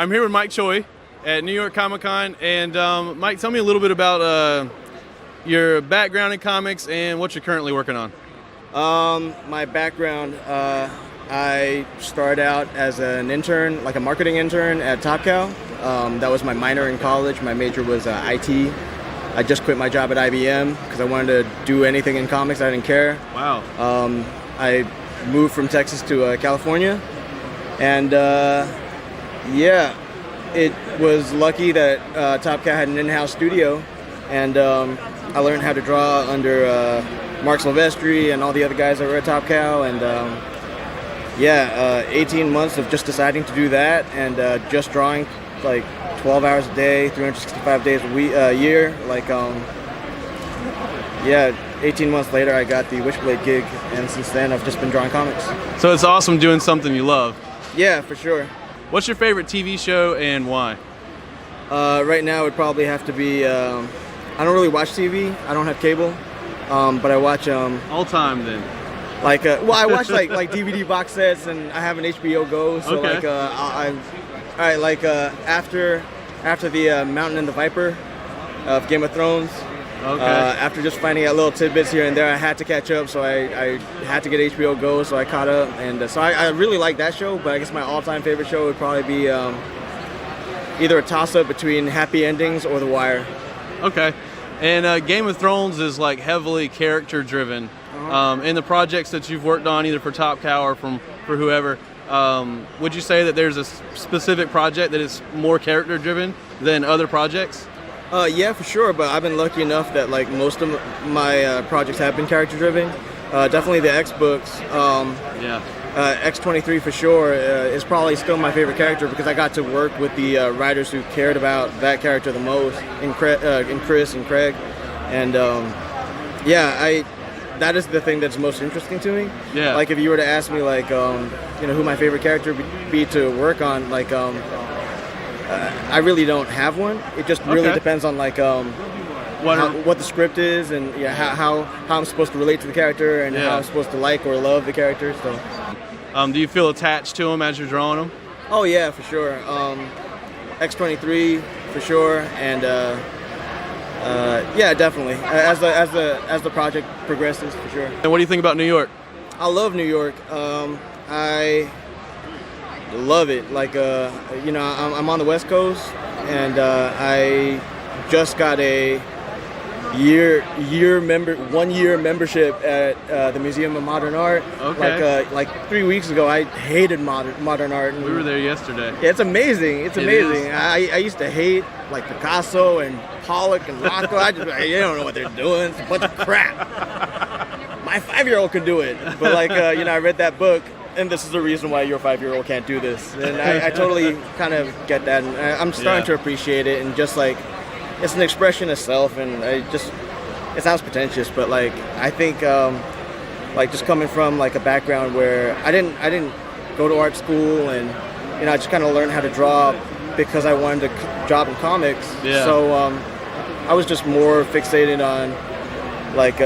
I'm here with Mike Choi at New York Comic Con, and Mike, tell me a little bit about your background in comics and what you're currently working on. My background, I started out as an intern, like a marketing intern at Top Cow. That was my minor in college. My major was IT. I just quit my job at IBM because I wanted to do anything in comics. I didn't care. Wow. I moved from Texas to California, and it was lucky that Top Cow had an in-house studio, and I learned how to draw under Mark Silvestri and all the other guys that were at Top Cow, and 18 months of just deciding to do that and just drawing like 12 hours a day, 365 days a year. 18 months later I got the Wishblade gig, and since then I've just been drawing comics. So it's awesome doing something you love. Yeah, for sure. What's your favorite TV show and why? Right now it would probably have to be, I don't really watch TV, I don't have cable, but I watch... All time then. I watch like DVD box sets, and I have an HBO Go, so okay. After the Mountain and the Viper of Game of Thrones, okay. After just finding out little tidbits here and there, I had to catch up, so I had to get HBO Go, so I caught up, and so I really like that show, but I guess my all-time favorite show would probably be either a toss-up between Happy Endings or The Wire. Okay, and Game of Thrones is like heavily character-driven. In the projects that you've worked on, either for Top Cow or for whoever, would you say that there's a specific project that is more character-driven than other projects? Yeah, for sure, but I've been lucky enough that like most of my projects have been character-driven. Definitely the X books. X-23 for sure is probably still my favorite character because I got to work with the writers who cared about that character the most, in Chris and Craig, and that is the thing that's most interesting to me. Yeah. Like if you were to ask me like who my favorite character would be to work on, I really don't have one. It just really depends on like what the script is, and how I'm supposed to relate to the character, and how I'm supposed to like or love the character. So do you feel attached to them as you're drawing them? Oh yeah, for sure. X-23 for sure, and definitely. As the project progresses, for sure. And what do you think about New York? I love New York. I love it. I'm on the West Coast, and I just got a 1 year membership at the Museum of Modern Art. Okay. Like 3 weeks ago, I hated modern art. And we were there yesterday. Yeah, it's amazing. It's amazing. I used to hate like Picasso and Pollock and Rothko. You don't know what they're doing. It's a bunch of crap. My 5-year-old could do it, but I read that book, and this is the reason why your 5-year-old can't do this. And I totally kind of get that, and I'm starting to appreciate it, and just like it's an expression of self, and it sounds pretentious, but like I think just coming from like a background where I didn't go to art school, and I just kind of learned how to draw because I wanted to job in comics. Yeah. So I was just more fixated on like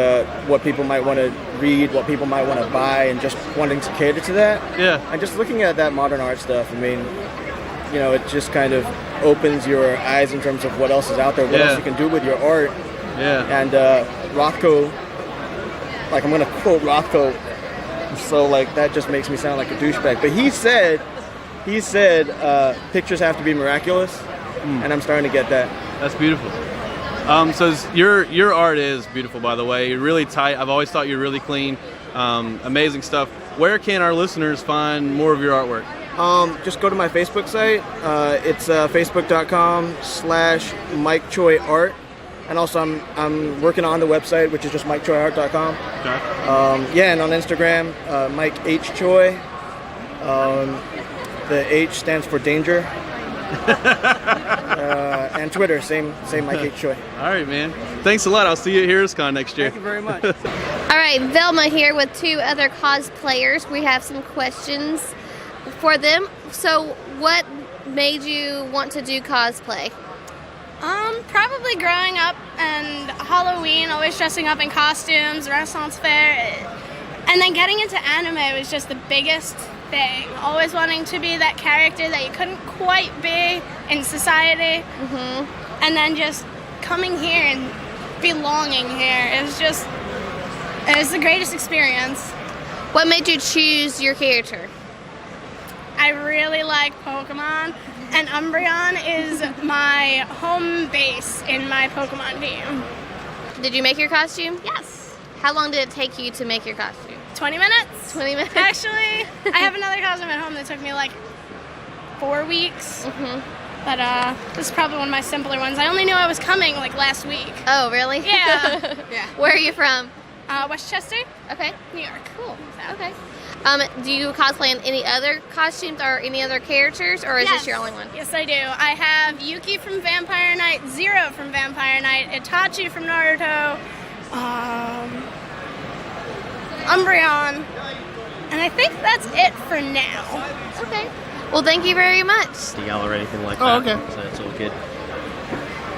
what people might want to read, what people might want to buy, and just wanting to cater to that. Yeah. And just looking at that modern art stuff, I mean, it just kind of opens your eyes in terms of what else is out there, what else you can do with your art. Yeah. And Rothko, like I'm going to quote Rothko, so like that just makes me sound like a douchebag. But he said pictures have to be miraculous, and I'm starting to get that. That's beautiful. So your art is beautiful, by the way. You're really tight. I've always thought you're really clean. Amazing stuff. Where can our listeners find more of your artwork? Just go to my Facebook site. It's facebook.com/Mike Choi Art. And also I'm working on the website, which is just MikeChoiArt.com. Okay. And on Instagram, Mike H. Choi. The H stands for danger. And Twitter, same Mike H. Choi. All right, man. Thanks a lot. I'll see you at HeroesCon next year. Thank you very much. All right, Velma here with 2 other cosplayers. We have some questions for them. So what made you want to do cosplay? Probably growing up and Halloween, always dressing up in costumes, Renaissance Fair, and then getting into anime was just the biggest thing. Always wanting to be that character that you couldn't quite be in society. And then just coming here and belonging here. It was the greatest experience. What made you choose your character? I really like Pokemon, and Umbreon is my home base in my Pokemon team. Did you make your costume? Yes. How long did it take you to make your costume? 20 minutes. 20 minutes? Actually, I have another costume at home that took me like 4 weeks. But this is probably one of my simpler ones. I only knew I was coming like last week. Oh, really? Yeah. Yeah. Where are you from? Westchester, Okay. New York. Cool. Okay. Do you cosplay in any other costumes or any other characters, or is this your only one? Yes, I do. I have Yuki from Vampire Knight, Zero from Vampire Knight, Itachi from Naruto, Umbreon, and I think that's it for now. Okay. Well, thank you very much. To yell or anything like Oh, that. okay. So it's all good.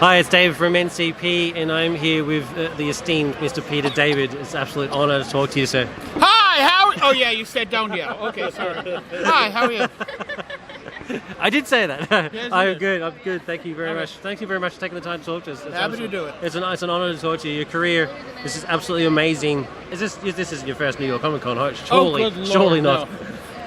Hi, it's David from NCP, and I'm here with the esteemed Mr. Peter David. It's an absolute honour to talk to you, sir. Hi, how? Oh yeah, you said don't yell. Okay, sorry. Hi, how are you? I did say that. Yes, you I'm did. good. I'm good. Thank you very Okay. much. Thank you very much for taking the time to talk to us. It's Happy to do it. It's an honour to talk to you. Your career, this is absolutely amazing. This isn't your first New York Comic Con, right? Surely, Oh, good Lord, surely not. no.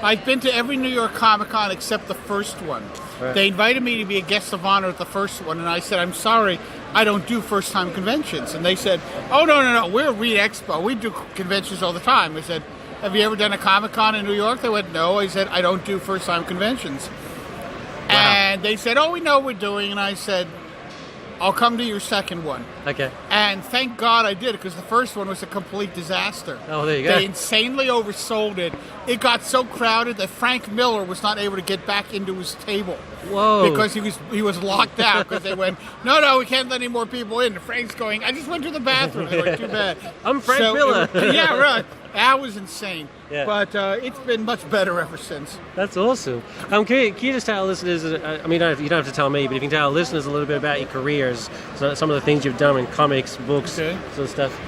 I've been to every New York Comic Con except the first one. Right. They invited me to be a guest of honor at the first one, and I said, I'm sorry, I don't do first-time conventions. And they said, oh, no, we're a Read Expo. We do conventions all the time. I said, have you ever done a Comic Con in New York? They went, no. I said, I don't do first-time conventions. Wow. And they said, oh, we know what we're doing. And I said, I'll come to your second one. Okay. And thank God I did, because the first one was a complete disaster. Oh, there you go. They insanely oversold it. It got so crowded that Frank Miller was not able to get back into his table. Whoa. Because he was locked out, because they went, no, we can't let any more people in. And Frank's going, I just went to the bathroom. They went, too bad. I'm Frank Miller. Yeah, right. That was insane. Yeah. But it's been much better ever since. That's awesome. Can you just tell our listeners, I mean, you don't have to tell me, but if you can tell our listeners a little bit about your careers, so some of the things you've done in comics, books, Okay. sort of stuff.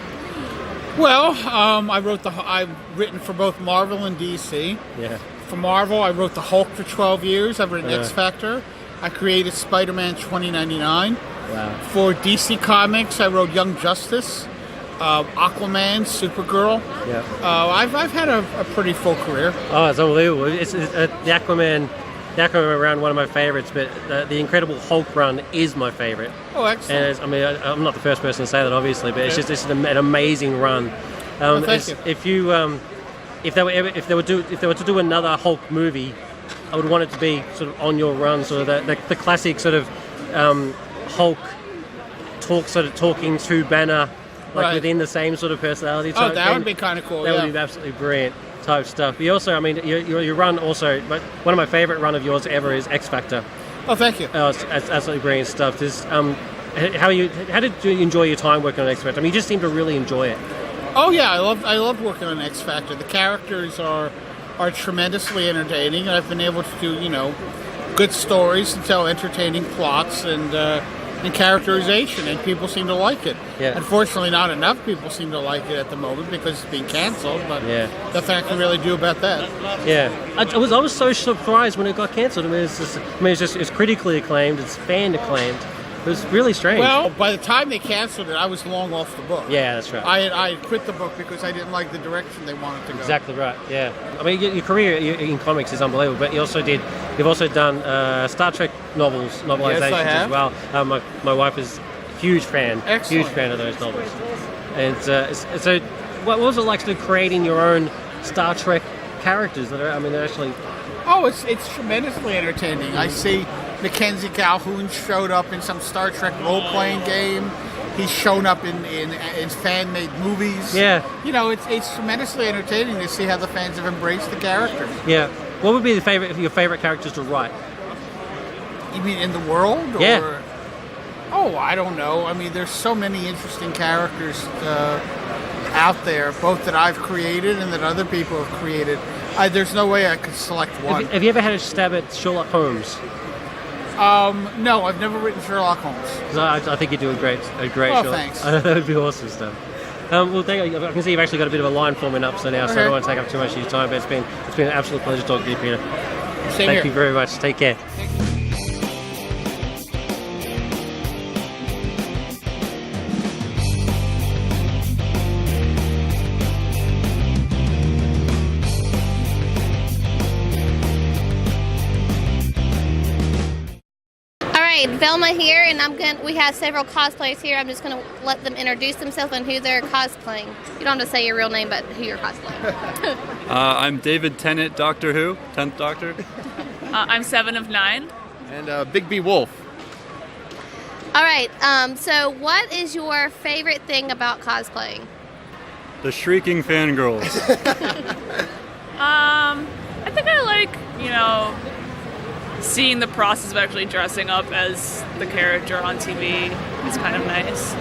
Well, I've written for both Marvel and DC. Yeah. For Marvel, I wrote the Hulk for 12 years. I've written Yeah. X Factor. I created Spider-Man 2099. Wow. For DC Comics, I wrote Young Justice, Aquaman, Supergirl. Yeah. I've had a pretty full career. Oh, it's unbelievable. It's the Aquaman run, one of my favorites, but the Incredible Hulk run is my favorite. Oh, excellent. And I'm not the first person to say that, obviously, but it's just an amazing run. Thank you. If they were to do another Hulk movie, I would want it to be sort of on your run, sort of the classic sort of Hulk talking to Banner, like Right. within the same sort of personality Oh, type that thing. would be kind of cool. That Yeah. would be absolutely brilliant type stuff. But you also, I mean, your run also, but one of my favorite run of yours ever is X Factor. Oh, thank you. It's absolutely brilliant stuff. How did you enjoy your time working on X Factor? I mean, you just seem to really enjoy it. Oh yeah, I love working on X Factor. The characters are tremendously entertaining. I've been able to do good stories and tell entertaining plots and characterization, and people seem to like it. Yeah. Unfortunately, not enough people seem to like it at the moment because it's being cancelled. But Yeah. nothing I can really do about that. Yeah, I was so surprised when it got cancelled. I mean, it's critically acclaimed, it's fan acclaimed. It was really strange. Well, by the time they canceled it, I was long off the book. Yeah, that's right. I had quit the book because I didn't like the direction they wanted to go. Exactly right. Yeah, I mean, your career in comics is unbelievable. But you've also done Star Trek novelizations Yes, I have. as well. My wife is a huge fan, Excellent. huge fan of those novels. And so, what was it like sort of creating your own Star Trek characters that are? I mean, they're actually. Oh, it's tremendously entertaining. I see Mackenzie Calhoun showed up in some Star Trek role-playing game. He's shown up in fan-made movies. Yeah. It's tremendously entertaining to see how the fans have embraced the characters. Yeah. What would be your favorite characters to write? You mean in the world? Yeah. Or, oh, I don't know. I mean, there's so many interesting characters out there, both that I've created and that other people have created. There's no way I could select one. Have you ever had a stab at Sherlock Holmes? No, I've never written Sherlock Holmes. 'Cause I think you do a great Oh, Sherlock. thanks. That would be awesome stuff. Well, thank you. I can see you've actually got a bit of a line forming up so now, so I don't want to take up too much of your time, but it's been an absolute pleasure talking to you, Peter. Thank you very much. Take care. Velma here, and we have several cosplayers here. I'm just gonna let them introduce themselves and who they're cosplaying. You don't have to say your real name, but who you're cosplaying. I'm David Tennant, Doctor Who, 10th Doctor. I'm 7 of 9. And Big B Wolf. All right, so what is your favorite thing about cosplaying? The shrieking fangirls. I think I like, seeing the process of actually dressing up as the character on TV is kind of nice.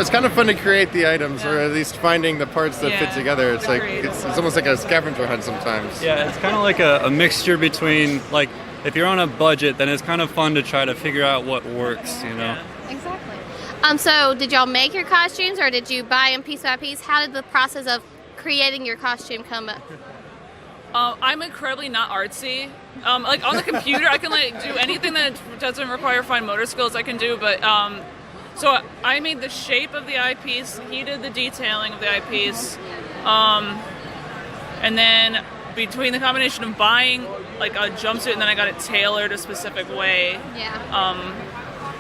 It's kind of fun to create the items, or at least finding the parts that fit together. It's like it's almost like a scavenger hunt sometimes. Yeah, it's kind of like a mixture between, like, if you're on a budget, then it's kind of fun to try to figure out what works, Yeah. Exactly. So did y'all make your costumes, or did you buy them piece by piece? How did the process of creating your costume come up? I'm incredibly not artsy. Like on the computer, I can do anything that doesn't require fine motor skills. I can do, but so I made the shape of the eyepiece. He did the detailing of the eyepiece, and then between the combination of buying like a jumpsuit and then I got it tailored a specific way. Yeah.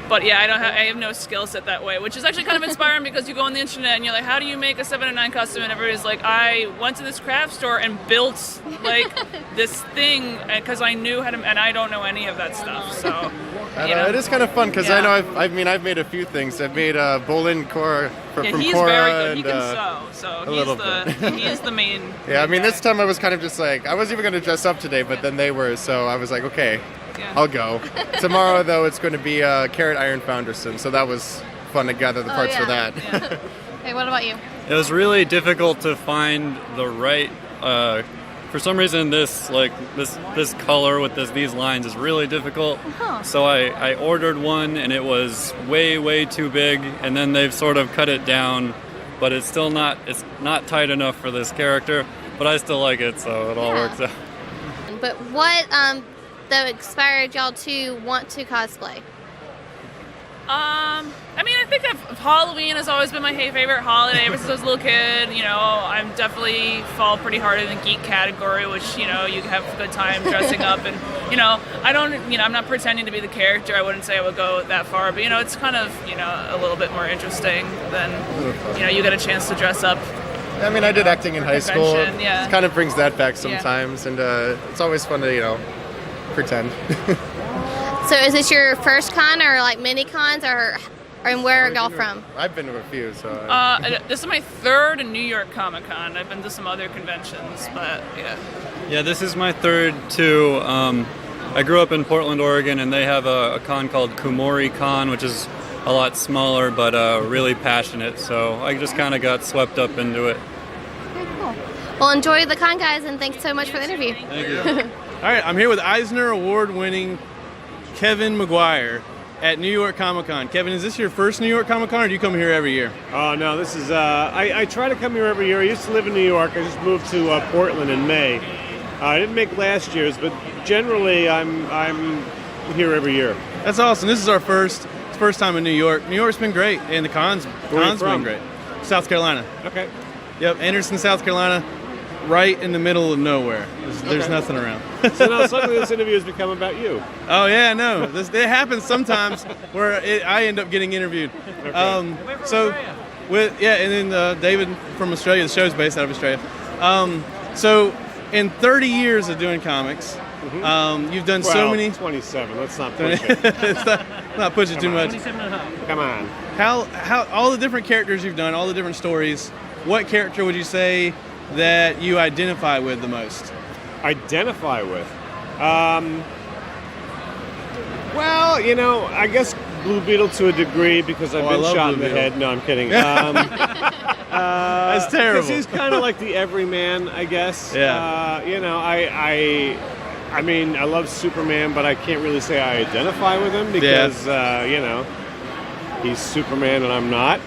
But yeah, I have no skill set that way, which is actually kind of inspiring because you go on the internet and you're like, how do you make a 7 of 9 costume? And everybody's like, I went to this craft store and built like this thing because I knew how to, and I don't know any of that stuff. So it is kind of fun because I know I've made a few things. I've made Bolin Cora from he's Cora very good. and He can sew, he's the main. Yeah, I mean this time I was kind of just like I wasn't even going to dress up today, but then they were, so I was like, okay. Yeah. I'll go. Tomorrow, though, it's going to be Carrot Iron Founderson, so that was fun to gather the parts for that. Yeah. Hey, what about you? It was really difficult to find the right. For some reason, this color with these lines is really difficult. Uh-huh. So I ordered one, and it was way too big, and then they've sort of cut it down, but it's still not tight enough for this character. But I still like it, so it all works out. But what that inspired y'all to want to cosplay? I mean, I think Halloween has always been my favorite holiday ever since I was a little kid. I'm definitely fall pretty hard in the geek category, which, you have a good time dressing up. And, I'm not pretending to be the character. I wouldn't say I would go that far. But, it's kind of, a little bit more interesting than, you get a chance to dress up. I mean, I did acting in high school. Yeah. It kind of brings that back sometimes. And it's always fun to, pretend. So is this your first con or like mini cons and where are y'all from? I've been to a few, so. This is my third in New York Comic Con. I've been to some other conventions, but yeah. Yeah, this is my third too. I grew up in Portland, Oregon, and they have a con called Kumori Con, which is a lot smaller but really passionate. So I just kind of got swept up into it. Very cool. Well, enjoy the con, guys, and thanks so much for the interview. Thank you. All right, I'm here with Eisner Award-winning Kevin McGuire at New York Comic Con. Kevin, is this your first New York Comic Con, or do you come here every year? Oh no, this is. I try to come here every year. I used to live in New York. I just moved to Portland in May. I didn't make last year's, but generally I'm here every year. That's awesome. This is our first time in New York. New York's been great, and the con's been great. South Carolina. Okay. Yep, Anderson, South Carolina. Right in the middle of nowhere. There's nothing around. So now suddenly this interview has become about you. Oh yeah, no. It happens sometimes where I end up getting interviewed. Okay. And then David from Australia. The show's based out of Australia. So in 30 years of doing comics, you've done so many. 27. Let's not push it. It's not push it too much. 27 and a half. Come on. How all the different characters you've done, all the different stories. What character would you say that you identify with the most? Identify with? Well, I guess Blue Beetle to a degree because I've been shot in the head. No, I'm kidding. That's terrible. Because he's kind of like the everyman, I guess. Yeah. I mean, I love Superman, but I can't really say I identify with him because, he's Superman and I'm not.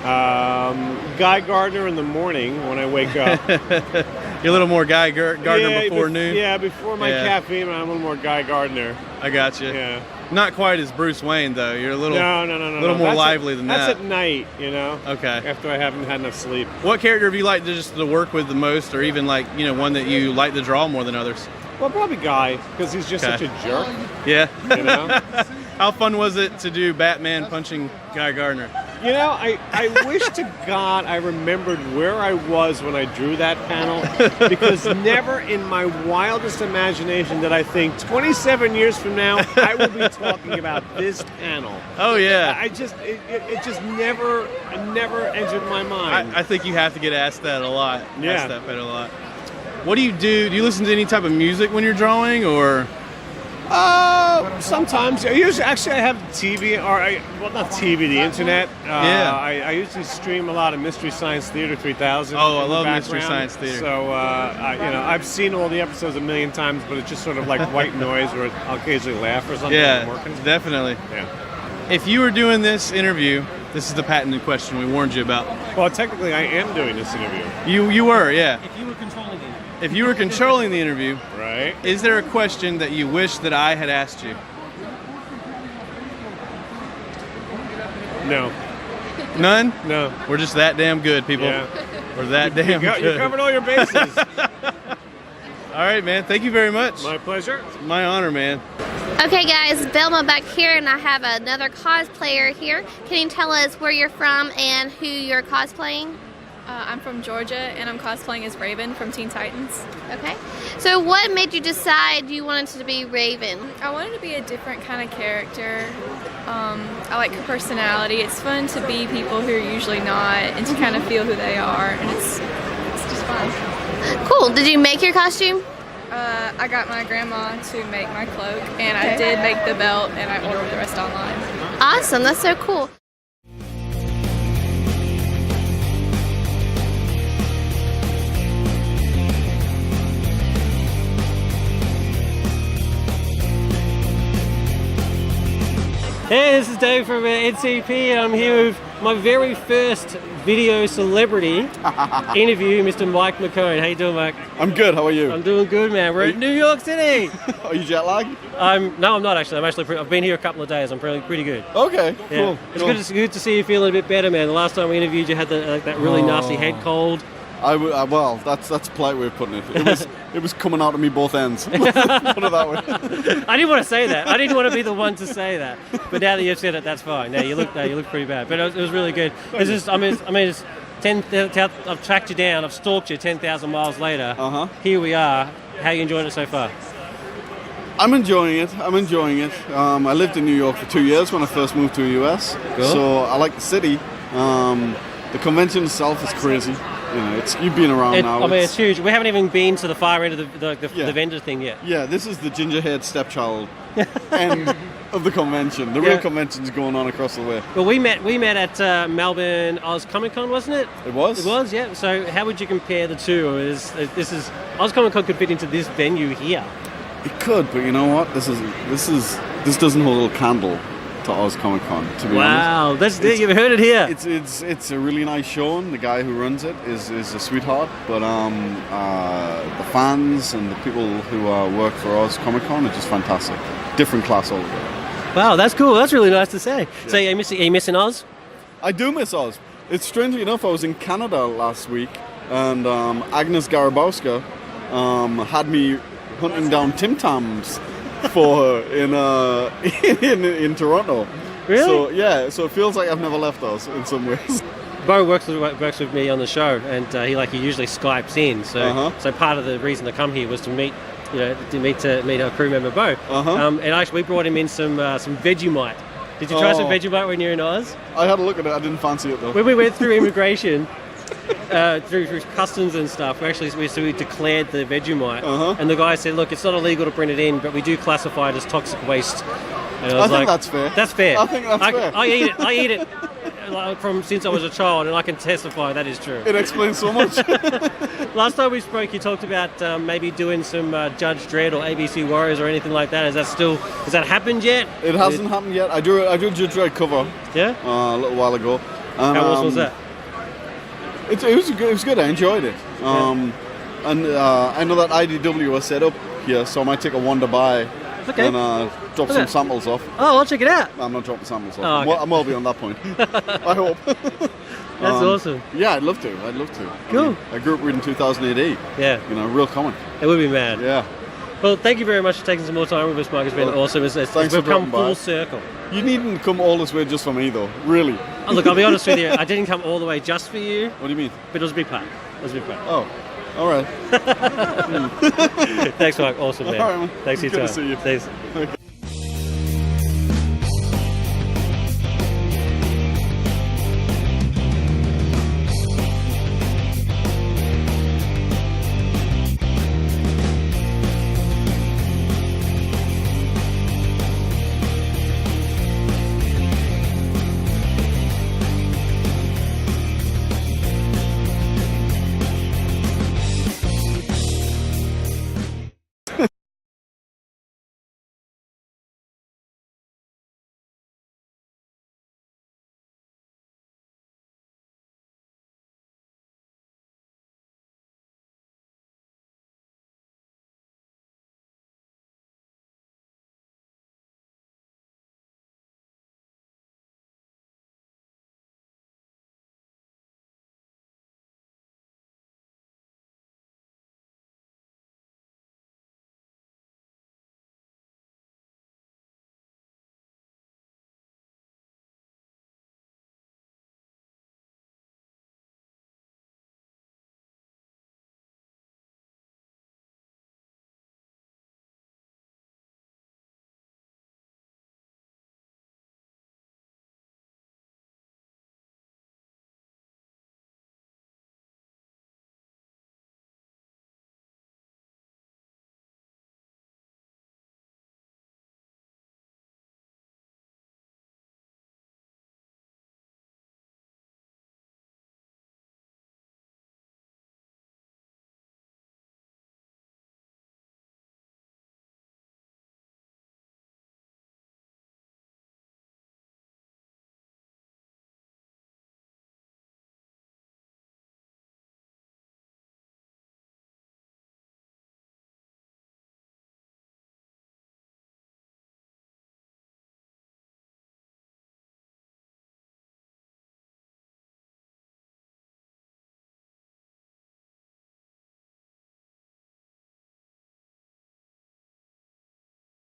Guy Gardner in the morning when I wake up. You're a little more Guy Gardner before noon? Yeah, before my caffeine, I'm a little more Guy Gardner. I got you. Yeah. Not quite as Bruce Wayne, though. You're a little no. more lively than that. That's at night, you know? Okay. After I haven't had enough sleep. What character have you liked to work with the most, or even like, one that you like to draw more than others? Well, probably Guy, because he's just such a jerk. Yeah. You know? How fun was it to do Batman punching Guy Gardner? You know, I wish to God I remembered where I was when I drew that panel, because never in my wildest imagination did I think 27 years from now I will be talking about this panel. Oh yeah. It just never entered my mind. I think you have to get asked that a lot. Yeah. Asked that a lot. What do you do? Do you listen to any type of music when you're drawing, or? Sometimes. I have TV, not TV, the internet. I usually stream a lot of Mystery Science Theater 3000. Oh, I love Mystery Science Theater. So, I've seen all the episodes a million times, but it's just sort of like white noise where I'll occasionally laugh or something. Yeah, when I'm working. definitely. Yeah. If you were doing this interview, this is the patented question we warned you about. Well, technically, I am doing this interview. You were, yeah. If you were controlling it. If you were controlling the interview, right? Is there a question that you wish that I had asked you? No. None? No. We're just that damn good, people. Yeah. We're that damn good. You covered all your bases. All right, man. Thank you very much. My pleasure. It's my honor, man. Okay, guys, Velma back here, and I have another cosplayer here. Can you tell us where you're from and who you're cosplaying? I'm from Georgia, and I'm cosplaying as Raven from Teen Titans. Okay. So what made you decide you wanted to be Raven? I wanted to be a different kind of character. I like her personality. It's fun to be people who are usually not and to kind of feel who they are, and it's just fun. Cool. Did you make your costume? I got my grandma to make my cloak, and I did make the belt, and I ordered the rest online. Awesome. That's so cool. Hey, this is Dave from NCP, and I'm here with my very first video celebrity interview, Mr. Mike McCone. How you doing, Mike? I'm good. How are you? I'm doing good, man. We're in New York City. Are you jet lagged? No, I'm not actually. I've been here a couple of days. I'm pretty good. Okay, yeah. cool. It's good to see you feeling a bit better, man. The last time we interviewed, you had that really nasty head cold. Well, that's a polite way of putting it. It was coming out of me both ends. Put it that way. I didn't want to say that. I didn't want to be the one to say that. But now that you've said it, that's fine. You look pretty bad. But it was really good. It's just, it's 10. I've tracked you down. I've stalked you 10,000 miles later. Here we are. How are you enjoying it so far? I'm enjoying it. I lived in New York for 2 years when I first moved to the US. Cool. So I like the city. The convention itself is crazy. You know, you've been around now. It's huge. We haven't even been to the far end of the vendor thing yet. Yeah, this is the ginger-haired stepchild end of the convention. The real convention's going on across the way. Well, we met at Melbourne Oz Comic Con, wasn't it? It was. It was, yeah. So how would you compare the two? Oz Comic Con could fit into this venue here. It could, but you know what? This doesn't hold a candle to Oz Comic Con, to be honest. Wow, you've heard it here. It's a really nice show, and the guy who runs it is a sweetheart. But the fans and the people who work for Oz Comic Con are just fantastic. Different class altogether. Wow, that's cool. That's really nice to say. Yeah. So are you missing Oz? I do miss Oz. It's strangely enough, I was in Canada last week, and Agnes Garabowska had me hunting down Tim Tams for her in Toronto. Really? So it feels like I've never left Oz in some ways. Bo works with me on the show, and he usually Skypes in. So part of the reason to come here was to meet our crew member Bo. And actually we brought him in some Vegemite. Did you try some Vegemite when you were in Oz? I had a look at it. I didn't fancy it though. When we went through immigration. Through customs and stuff, we declared the Vegemite, and the guy said, "Look, it's not illegal to bring it in, but we do classify it as toxic waste." And I think that's fair. That's fair. I think that's fair. I eat it from since I was a child, and I can testify that is true. It explains so much. Last time we spoke, you talked about maybe doing some Judge Dredd or ABC Warriors or anything like that. Has that happened yet? It hasn't happened yet. I drew a Judge Dredd cover. Yeah. A little while ago. And, How awesome was that? It was good. I enjoyed it. And I know that IDW was set up here, so I might take a one to buy Okay. and drop some samples off. Oh, I'll check it out. I'm not dropping samples off. Oh, okay. I'm well beyond that point. I hope. That's awesome. Yeah, I'd love to. Cool. I grew up reading 2000 AD. Yeah. You know, real common. It would be mad. Yeah. Well, thank you very much for taking some more time with us, Mark. It's been awesome. It's Thanks we've for come dropping by. full circle. You needn't come all this way just for me, though. Really. Oh, look, I'll be honest with you. I didn't come all the way just for you. What do you mean? But it was a big part. Oh, all right. Thanks, Mark. Awesome, man. All right, man. Thanks for your Good time. to see you. Thanks.